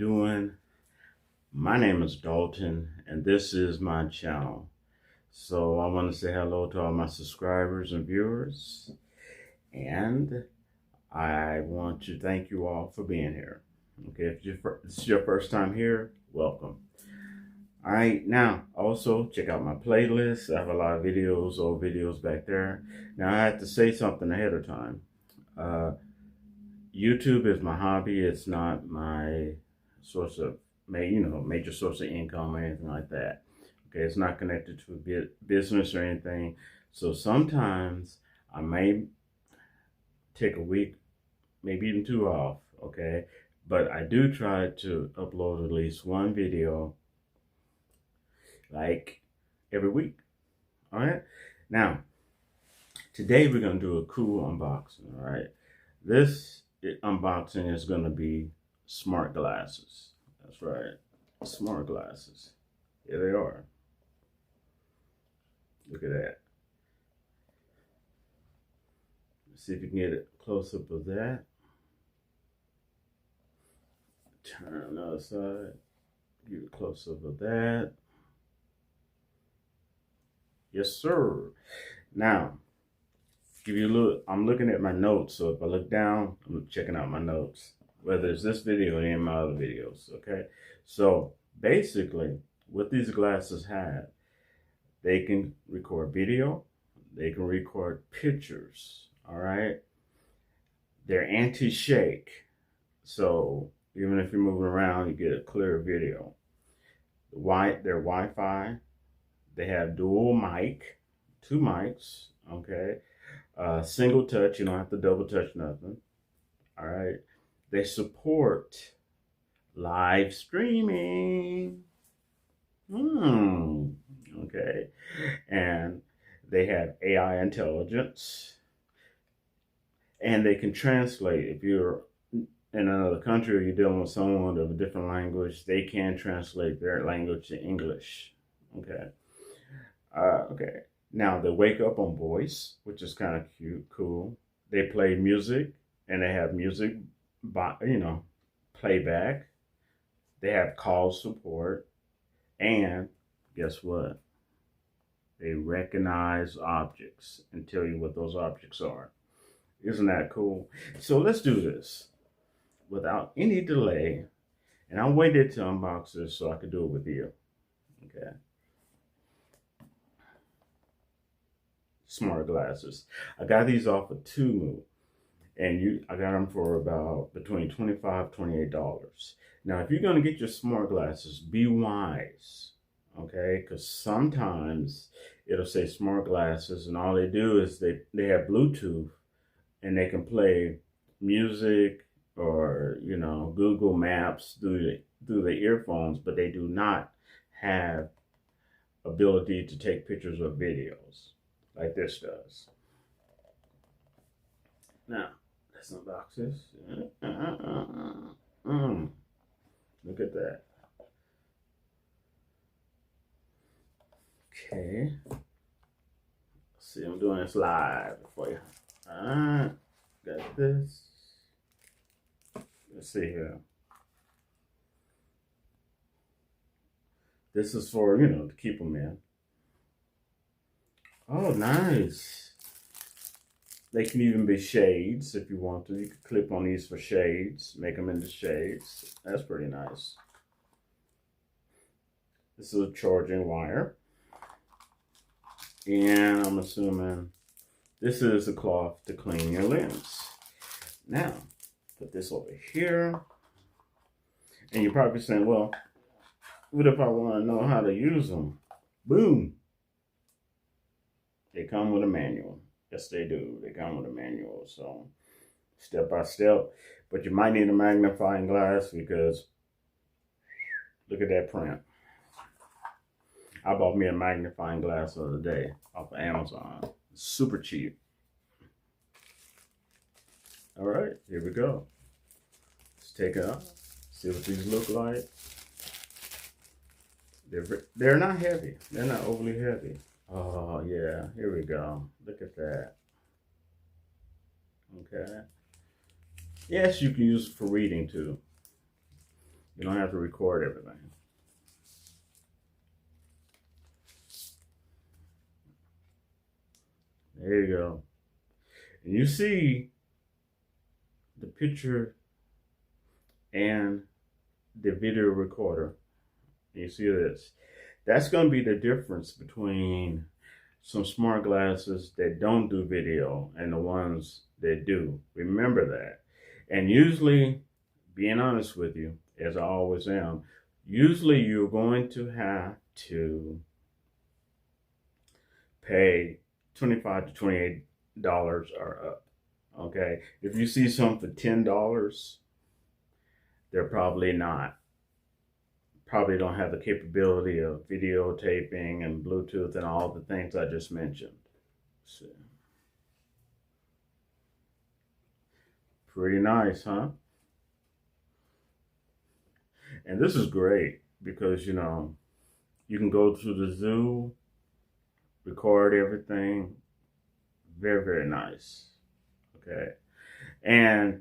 doing? My name is Dalton, and this is my channel. So I want to say hello to all my subscribers and viewers, and I want to thank you all for being here. Okay, if this is your first time here, welcome. All right, now also check out my playlist. I have a lot of videos, old videos back there. Now I have to say something ahead of time. YouTube is my hobby. It's not my source of, major source of income or anything like that. Okay, it's not connected to a business or anything. So sometimes I may take a week, maybe even two off, okay? But I do try to upload at least one video like every week, all right? Now, today we're gonna do a cool unboxing, all right? This unboxing is gonna be smart glasses. That's right, smart glasses. Here they are. Look at that. Let's see if you can get a close-up of that. Turn on the other side. Get a close-up of that. Yes, sir. Now, give you a look. I'm looking at my notes, so if I look down, I'm checking out my notes, whether it's this video or any of my other videos, okay? So, basically, what these glasses have, they can record video, they can record pictures, all right? They're anti-shake, so even if you're moving around, you get a clear video. They're Wi-Fi. They have dual mic, 2 mics, okay? Single touch, you don't have to double touch nothing, all right? They support live streaming, okay? And they have AI intelligence, and they can translate. If you're in another country or you're dealing with someone of a different language, they can translate their language to English, okay? Okay. Now, they wake up on voice, which is kind of cute, cool. They play music, and they have music, playback. They have call support, and guess what? They recognize objects and tell you what those objects are. Isn't that cool? So let's do this without any delay, and I waited to unbox this so I could do it with you, okay? Smart glasses. I got these off of Tumu, and I got them for about between $25 and $28. Now, if you're going to get your smart glasses, be wise, okay? Because sometimes it'll say smart glasses, and all they do is they have Bluetooth, and they can play music or Google Maps through the earphones, but they do not have ability to take pictures or videos like this does. Now, let's unbox this. Look at that. Okay. See, I'm doing this live for you. Alright, got this. Let's see here. This is for, to keep them in. Oh, nice. They can even be shades if you want to. You can clip on these for shades, make them into shades. That's pretty nice. This is a charging wire. And I'm assuming this is a cloth to clean your lens. Now, put this over here. And you're probably saying, well, what if I want to know how to use them? Boom. They come with a manual. Yes, they do. They come with a manual. So, step by step. But you might need a magnifying glass because look at that print. I bought me a magnifying glass the other day off of Amazon. Super cheap. All right, here we go. Let's take it out. See what these look like. They're not heavy. They're not overly heavy. Oh, yeah. Here we go. Look at that. Okay. Yes, you can use it for reading, too. You don't have to record everything. There you go. And you see the picture and the video recorder. You see this. That's going to be the difference between some smart glasses that don't do video and the ones that do. Remember that. And usually, being honest with you, as I always am, usually you're going to have to pay $25 to $28 or up. Okay, if you see something for $10, they're probably not. Probably don't have the capability of videotaping and Bluetooth and all the things I just mentioned. So, pretty nice, huh? And this is great because, you know, you can go to the zoo, record everything. Very, very nice. Okay. And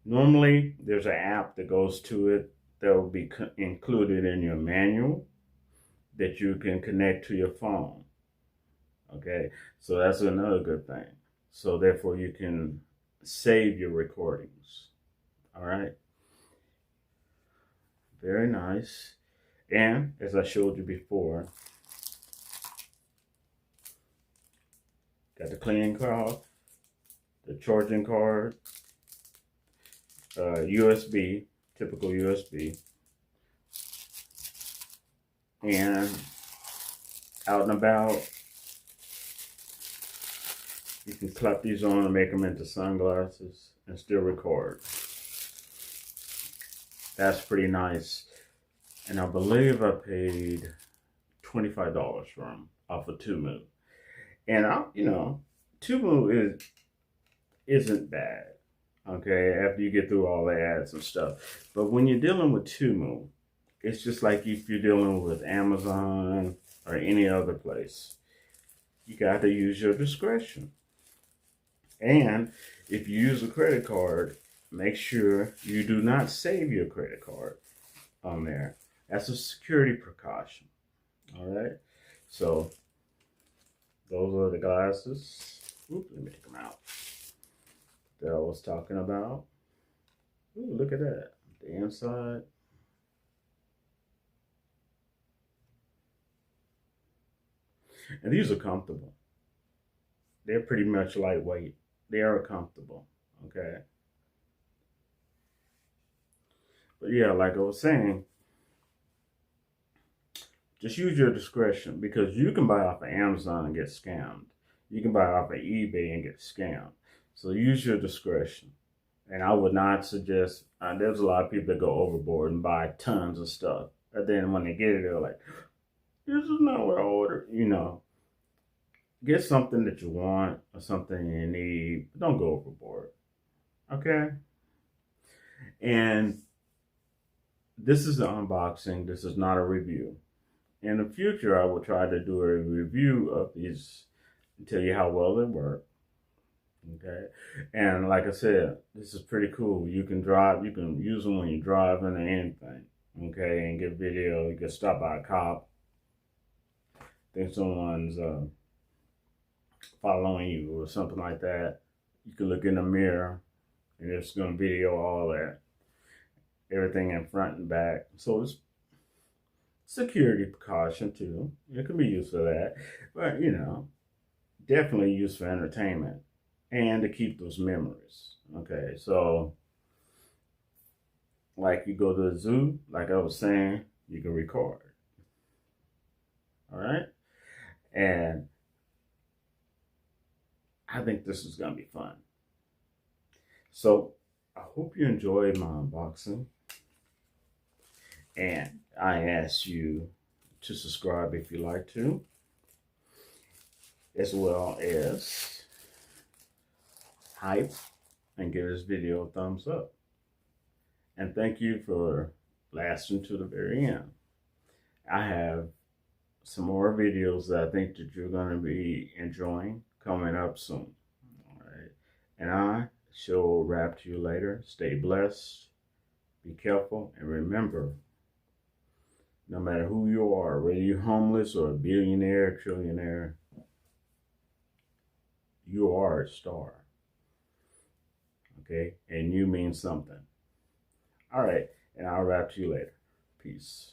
normally there's an app that goes to it that will be included in your manual that you can connect to your phone. Okay. So that's another good thing. So therefore you can save your recordings. All right. Very nice. And as I showed you before, got the cleaning cloth, the charging card, USB, typical USB, and out and about, you can clap these on and make them into sunglasses and still record. That's pretty nice. And I believe I paid $25 for them off of Tumu. And Tumu isn't bad. Okay, after you get through all the ads and stuff. But when you're dealing with Tumu, it's just like if you're dealing with Amazon or any other place. You got to use your discretion. And if you use a credit card, make sure you do not save your credit card on there. That's a security precaution. All right. So those are the glasses. Oops, let me take them out. That I was talking about. Ooh, look at that. The inside. And these are comfortable. They're pretty much lightweight. They are comfortable. Okay. But yeah, like I was saying, just use your discretion because you can buy off of Amazon and get scammed. You can buy off of eBay and get scammed. So use your discretion. And I would not suggest, there's a lot of people that go overboard and buy tons of stuff. And then when they get it, they're like, this is not what I ordered. You know, get something that you want or something you need. Don't go overboard. Okay? And this is the unboxing. This is not a review. In the future, I will try to do a review of these and tell you how well they work. Okay. And like I said, this is pretty cool. You can use them when you're driving or anything. Okay. And get video. You can stop by a cop. Think someone's following you or something like that. You can look in the mirror and it's going to video all that. Everything in front and back. So it's security precaution too. It can be used for that. But, you know, definitely used for entertainment and to keep those memories. Okay, so like you go to the zoo, like I was saying, you can record. All right? And I think this is going to be fun. So I hope you enjoyed my unboxing. And I ask you to subscribe if you like to, as well as hype and give this video a thumbs up. And thank you for lasting to the very end. I have some more videos that I think that you're going to be enjoying coming up soon. All right. And I shall wrap to you later. Stay blessed Be careful, and remember, no matter who you are, whether you're homeless or a billionaire, trillionaire, you are a star. Okay? And you mean something. All right. And I'll wrap to you later. Peace.